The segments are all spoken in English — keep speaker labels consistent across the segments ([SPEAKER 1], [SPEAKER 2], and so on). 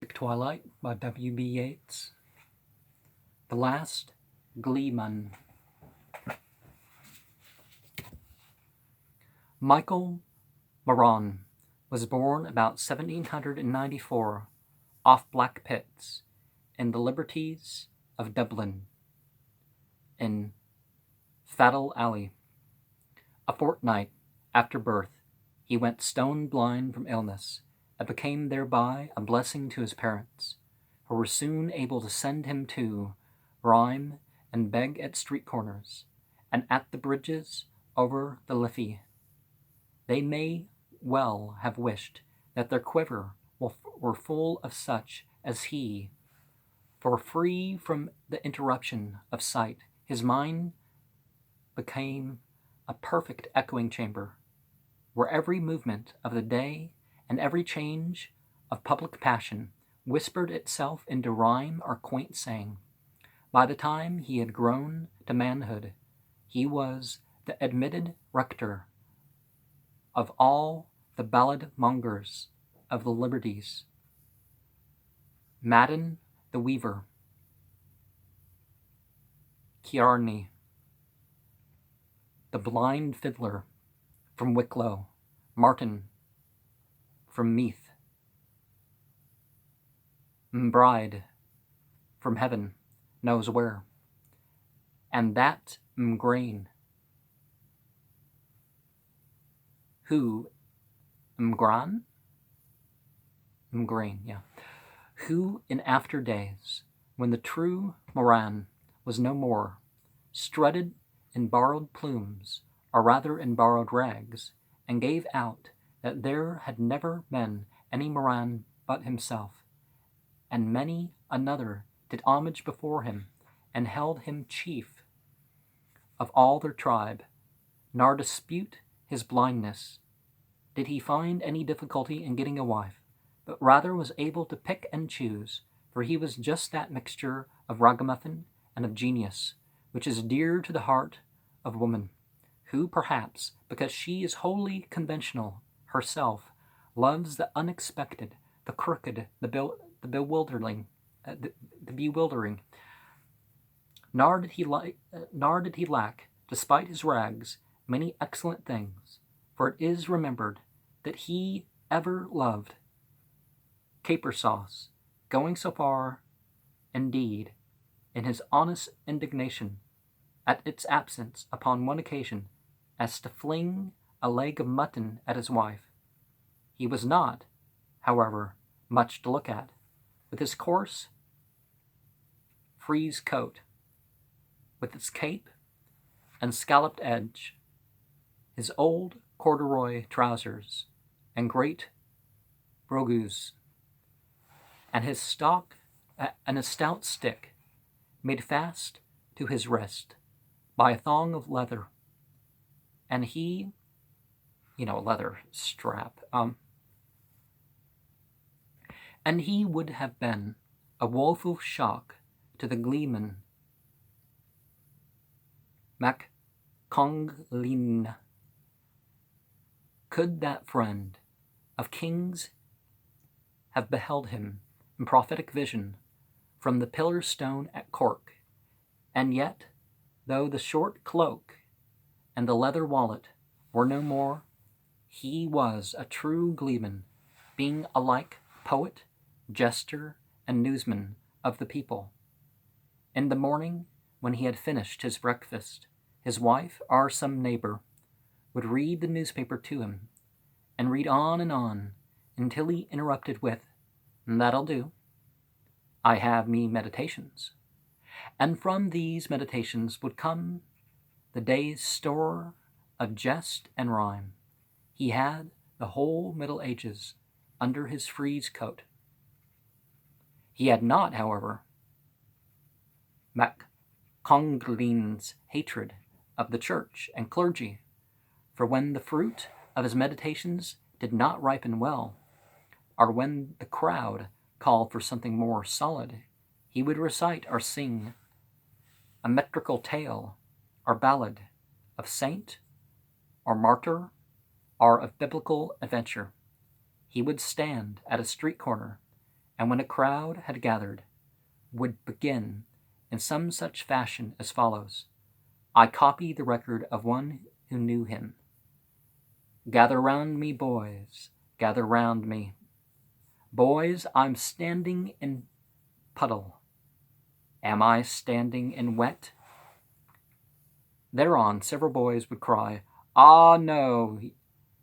[SPEAKER 1] Celtic Twilight by W.B. Yeats. The Last Gleeman. Michael Moran was born about 1794 off Black Pits in the Liberties of Dublin in Faddle Alley. A fortnight after birth, he went stone blind from illness, and became thereby a blessing to his parents, who were soon able to send him to rhyme and beg at street corners, and at the bridges over the Liffey. They may well have wished that their quiver were full of such as he, for free from the interruption of sight, his mind became a perfect echoing chamber, where every movement of the day and every change of public passion whispered itself into rhyme or quaint saying. By the time he had grown to manhood, he was the admitted rector of all the ballad mongers of the Liberties. Madden the Weaver, Kiarney, the blind fiddler from Wicklow, Martin from Meath, Bride from heaven knows where, and that Mgrain, who Mgrain, yeah, who in after days, when the true Moran was no more, strutted in borrowed plumes, or rather in borrowed rags, and gave out that there had never been any Moran but himself, and many another did homage before him, and held him chief of all their tribe, nor dispute his blindness did he find any difficulty in getting a wife, but rather was able to pick and choose, for he was just that mixture of ragamuffin and of genius, which is dear to the heart of woman, who perhaps, because she is wholly conventional herself, loves the unexpected, the crooked, the bewildering. Nor did he lack, despite his rags, many excellent things, for it is remembered that he ever loved caper sauce, going so far, indeed, in his honest indignation at its absence upon one occasion, as to fling a leg of mutton at his wife. He was not, however, much to look at, with his coarse frieze coat, with its cape and scalloped edge, his old corduroy trousers and great brogues, and his stout stick made fast to his wrist by a thong of leather, and he, a leather strap, and he would have been a woeful shock to the Gleeman MacConglin, could that friend of kings have beheld him in prophetic vision from the pillar stone at Cork. And yet, though the short cloak and the leather wallet were no more, he was a true Gleeman, being alike poet, jester, and newsman of the people. In the morning, when he had finished his breakfast, his wife or some neighbor would read the newspaper to him, and read on until he interrupted with, "That'll do. I have me meditations." And from these meditations would come the day's store of jest and rhyme. He had the whole Middle Ages under his frieze coat. He had not, however, MacConglin's hatred of the church and clergy, for when the fruit of his meditations did not ripen well, or when the crowd called for something more solid, he would recite or sing a metrical tale or ballad of saint or martyr or of biblical adventure. He would stand at a street corner and when a crowd had gathered, would begin in some such fashion as follows. I copy the record of one who knew him. Gather round me, boys, gather round me. Boys, I'm standing in puddle. Am I standing in wet? Thereon several boys would cry, Ah, no,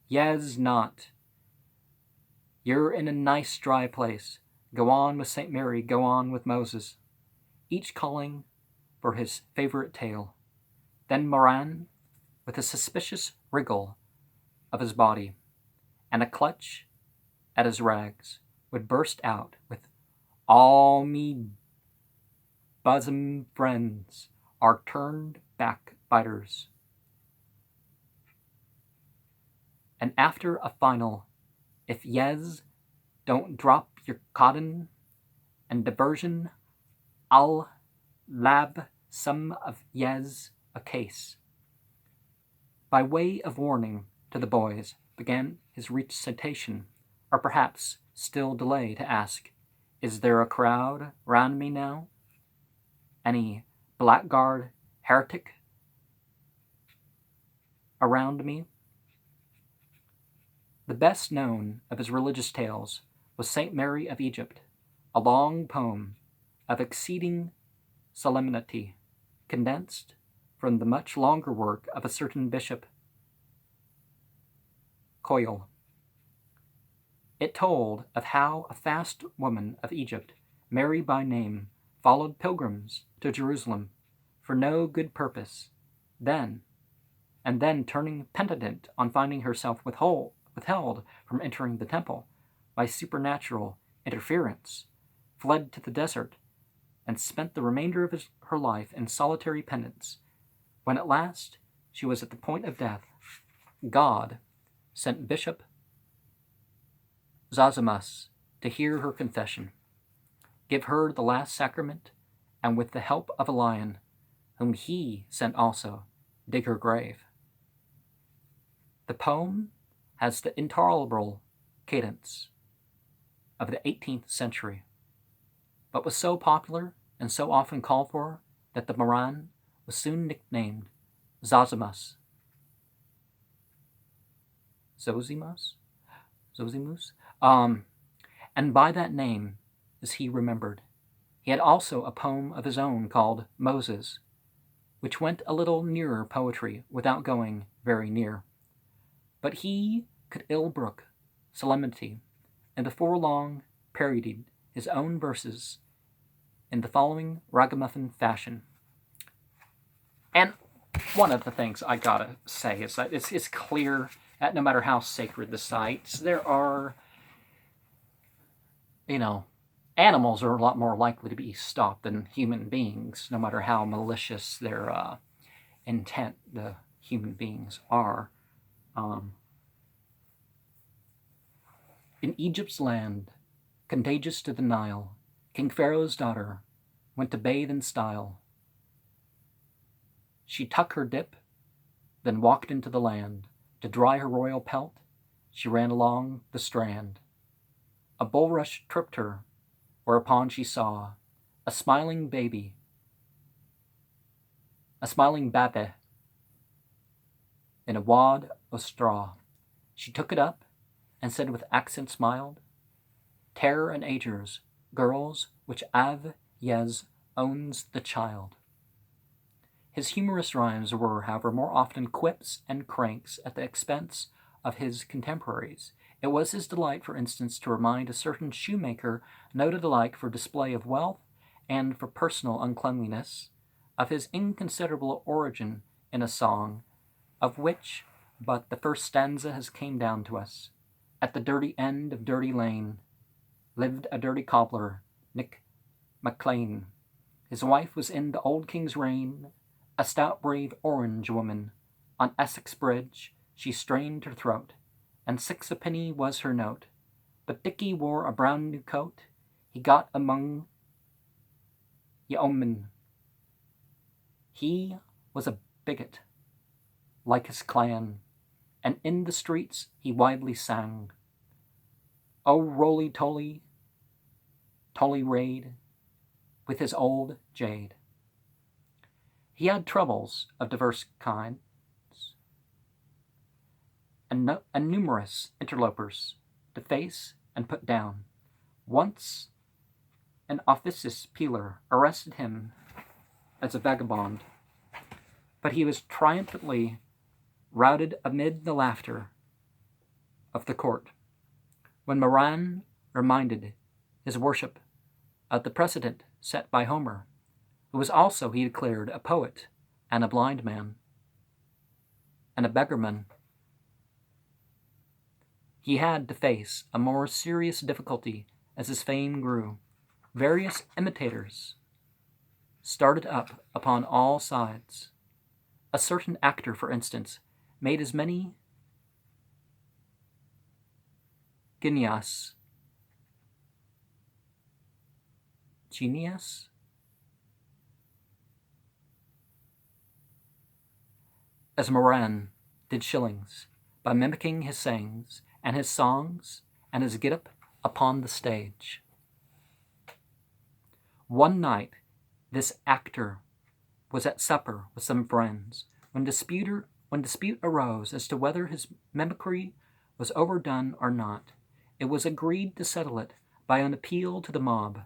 [SPEAKER 1] yes, not. You're in a nice dry place. Go on with St. Mary, go on with Moses. Each calling for his favorite tale. Then Moran, with a suspicious wriggle of his body and a clutch at his rags, would burst out with, All me bosom friends are turned backbiters. And after a final, if yez don't drop your cotton and diversion, I'll lab some of yez a case. By way of warning to the boys, began his recitation, or perhaps still delay to ask, Is there a crowd round me now? Any blackguard heretic around me? The best known of his religious tales was St. Mary of Egypt, a long poem of exceeding solemnity, condensed from the much longer work of a certain Bishop Coyle. It told of how a fast woman of Egypt, Mary by name, followed pilgrims to Jerusalem for no good purpose, then turning penitent on finding herself withheld from entering the temple by supernatural interference, fled to the desert, and spent the remainder of her life in solitary penance. When at last she was at the point of death, God sent Bishop Zosimus to hear her confession, give her the last sacrament, and with the help of a lion, whom he sent also, dig her grave. The poem has the intolerable cadence of the 18th century, but was so popular and so often called for that the Moran was soon nicknamed Zosimus. Zosimus? And by that name is he remembered. He had also a poem of his own called Moses, which went a little nearer poetry without going very near. But he could ill brook solemnity, and before long parodied his own verses in the following ragamuffin fashion. And one of the things I gotta say is that it's clear that no matter how sacred the sites, there are, animals are a lot more likely to be stopped than human beings, no matter how malicious their intent the human beings are. In Egypt's land, contagious to the Nile, King Pharaoh's daughter went to bathe in style. She tuck her dip, then walked into the land. To dry her royal pelt, she ran along the strand. A bulrush tripped her, whereupon she saw a smiling baby, in a wad of straw. She took it up and said with accents mild, Terror and agers, girls, which Av Yez owns the child. His humorous rhymes were, however, more often quips and cranks at the expense of his contemporaries. It was his delight, for instance, to remind a certain shoemaker, noted alike for display of wealth and for personal uncleanliness, of his inconsiderable origin in a song, of which but the first stanza has came down to us. At the dirty end of Dirty Lane lived a dirty cobbler, Nick MacLean. His wife was in the old king's reign, a stout brave orange woman. On Essex Bridge she strained her throat, and 6 a penny was her note. But Dicky wore a brown new coat he got among yeomen. He was a bigot, like his clan, and in the streets he widely sang, O roly-toly, Tully raid with his old jade. He had troubles of diverse kinds, and numerous interlopers to face and put down. Once an officious peeler arrested him as a vagabond, but he was triumphantly routed amid the laughter of the court. When Moran reminded his worship of the precedent set by Homer, who was also, he declared, a poet and a blind man and a beggarman, he had to face a more serious difficulty as his fame grew. Various imitators started up upon all sides. A certain actor, for instance, made as many genius as Moran did shillings by mimicking his sayings and his songs and his get-up upon the stage. One night this actor was at supper with some friends when dispute arose as to whether his mimicry was overdone or not. It was agreed to settle it by an appeal to the mob.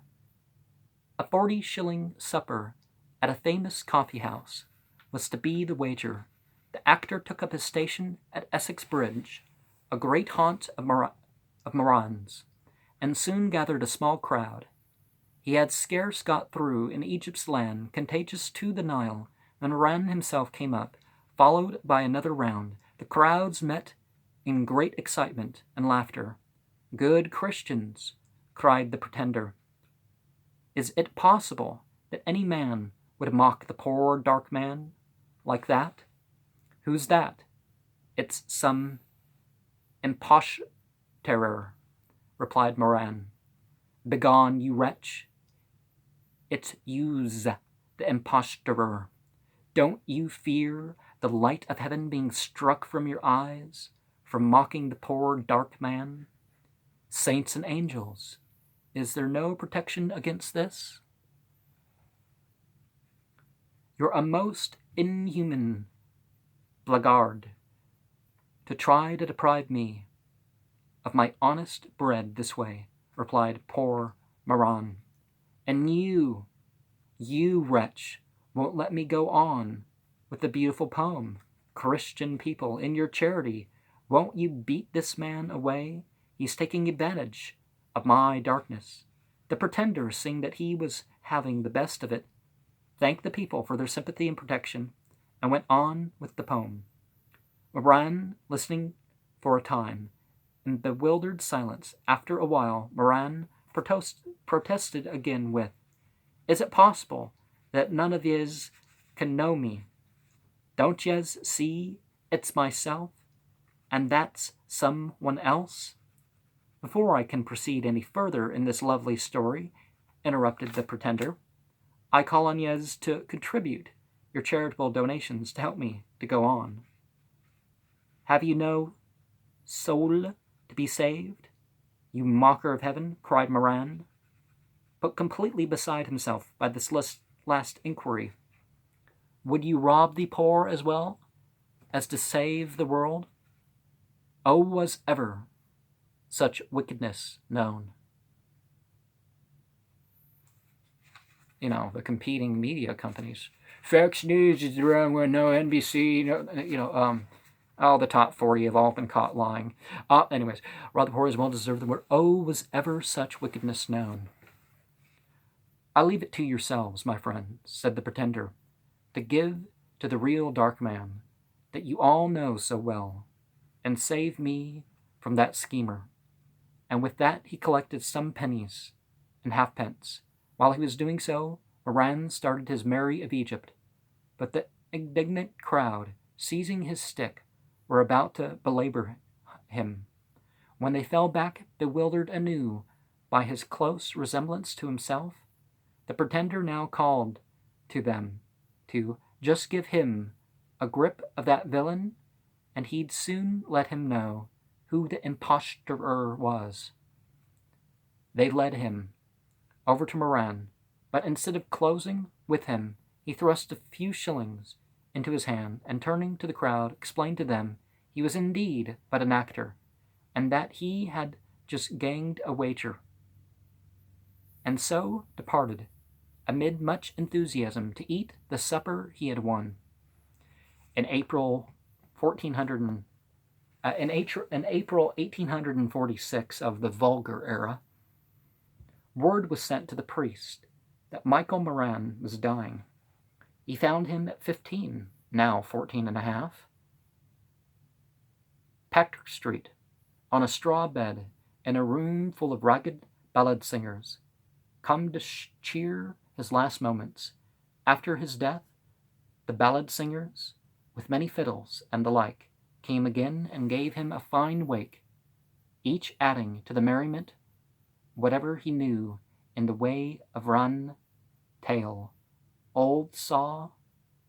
[SPEAKER 1] A 40-shilling supper at a famous coffee-house was to be the wager. The actor took up his station at Essex Bridge, a great haunt of Moran's, and soon gathered a small crowd. He had scarce got through in Egypt's land, contagious to the Nile, when Moran himself came up, followed by another round. The crowds met in great excitement and laughter. "Good Christians," cried the pretender, "is it possible that any man would mock the poor dark man like that?" "Who's that?" "It's some impostor," replied Moran. "Begone, you wretch. It's you's the impostor. Don't you fear the light of heaven being struck from your eyes for mocking the poor dark man? Saints and angels, is there no protection against this? You're a most inhuman blackguard to try to deprive me of my honest bread this way," replied poor Moran. "And you wretch, won't let me go on with the beautiful poem. Christian people, in your charity, won't you beat this man away? He's taking advantage of my darkness." The pretender, seeing that he was having the best of it, thanked the people for their sympathy and protection, and went on with the poem. Moran listening for a time in bewildered silence. After a while, Moran protested again with, "Is it possible that none of yez can know me? Don't yez see it's myself, and that's some one else?" "Before I can proceed any further in this lovely story," interrupted the pretender, "I call on yez to contribute your charitable donations to help me to go on." "Have you no soul to be saved, you mocker of heaven?" cried Moran, but completely beside himself by this last inquiry. "Would you rob the poor as well as to save the world? Oh, was ever such wickedness known?" The competing media companies. Fox News is the wrong one, no NBC, all the top 40 have all been caught lying. Anyways, rob the poor as well deserve the word. Oh, was ever such wickedness known? "I leave it to yourselves, my friends," said the pretender, "to give to the real dark man that you all know so well, and save me from that schemer." And with that he collected some pennies and halfpence. While he was doing so, Moran started his Mary of Egypt, but the indignant crowd, seizing his stick, were about to belabor him, when they fell back bewildered anew by his close resemblance to himself. The pretender now called to them to just give him a grip of that villain, and he'd soon let him know who the impostor was. They led him over to Moran, but instead of closing with him, he thrust a few shillings into his hand, and turning to the crowd, explained to them he was indeed but an actor, and that he had just gained a wager, and so departed, amid much enthusiasm, to eat the supper he had won. In April 1846 of the vulgar era, word was sent to the priest that Michael Moran was dying. He found him at 15, now 14 and a half, Patrick Street, on a straw bed, in a room full of ragged ballad singers, come to cheer his last moments. After his death, the ballad singers, with many fiddles and the like, came again and gave him a fine wake, each adding to the merriment whatever he knew in the way of run, tale, old saw,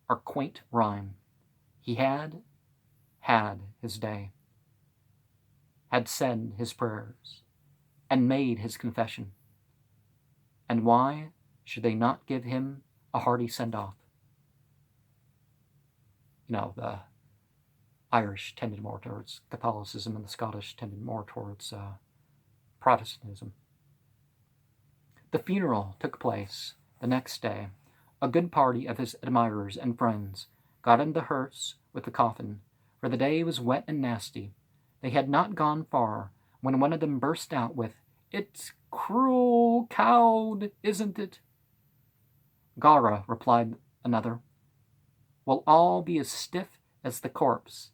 [SPEAKER 1] or quaint rhyme. He had his day, had said his prayers, and made his confession. And why should they not give him a hearty send-off? You know, the Irish tended more towards Catholicism and the Scottish tended more towards Protestantism. The funeral took place the next day. A good party of his admirers and friends got in the hearse with the coffin, for the day was wet and nasty. They had not gone far when one of them burst out with, "It's cruel cowed, isn't it?" "Gara," replied another, "we'll all be as stiff as the corpse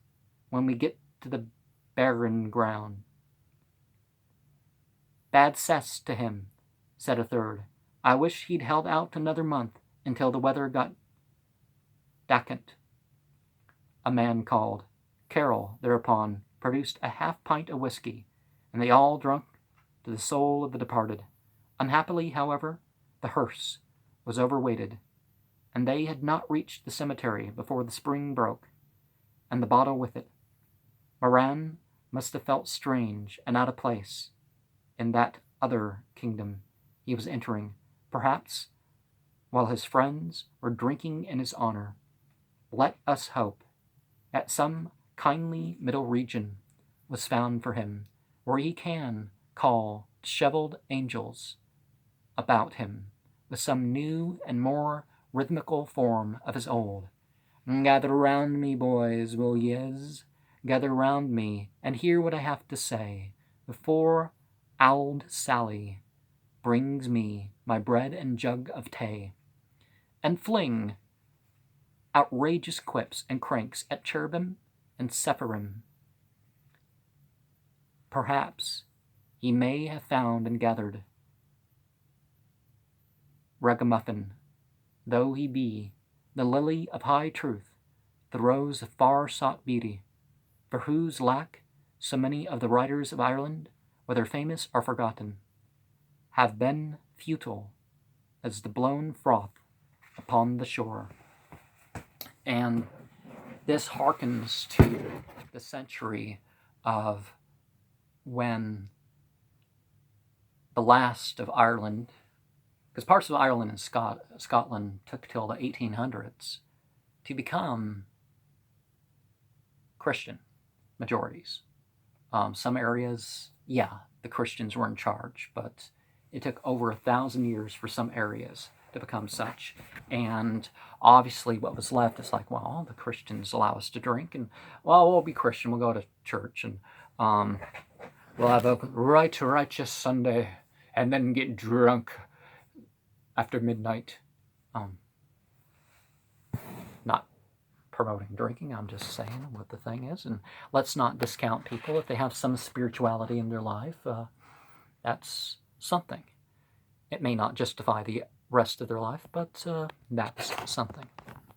[SPEAKER 1] when we get to the barren ground." "Bad cess to him," said a third. "I wish he'd held out another month until the weather got dacent." A man called Carroll thereupon produced a half-pint of whiskey, and they all drank to the soul of the departed. Unhappily, however, the hearse was overweighted, and they had not reached the cemetery before the spring broke, and the bottle with it. Moran must have felt strange and out of place in that other kingdom he was entering, perhaps while his friends were drinking in his honor. Let us hope that some kindly middle region was found for him, where he can call disheveled angels about him with some new and more rhythmical form of his old. "Gather round me, boys, will yez? Gather round me, and hear what I have to say, before owld Sally brings me my bread and jug of tay," and fling outrageous quips and cranks at cherubim and sephirim. Perhaps he may have found and gathered ragamuffin, though he be the lily of high truth, the rose of far-sought beauty, for whose lack so many of the writers of Ireland, whether famous or forgotten, have been futile as the blown froth upon the shore. And this harkens to the century of when the last of Ireland, because parts of Ireland and Scotland took till the 1800s to become Christian majorities. Some areas, the Christians were in charge, but it took over 1,000 years for some areas to become such. And obviously what was left is like, well, the Christians allow us to drink, and, well, we'll be Christian, we'll go to church, and we'll have a righteous Sunday, and then get drunk after midnight. Not promoting drinking, I'm just saying what the thing is, and let's not discount people if they have some spirituality in their life. That's something. It may not justify the rest of their life, but that's something.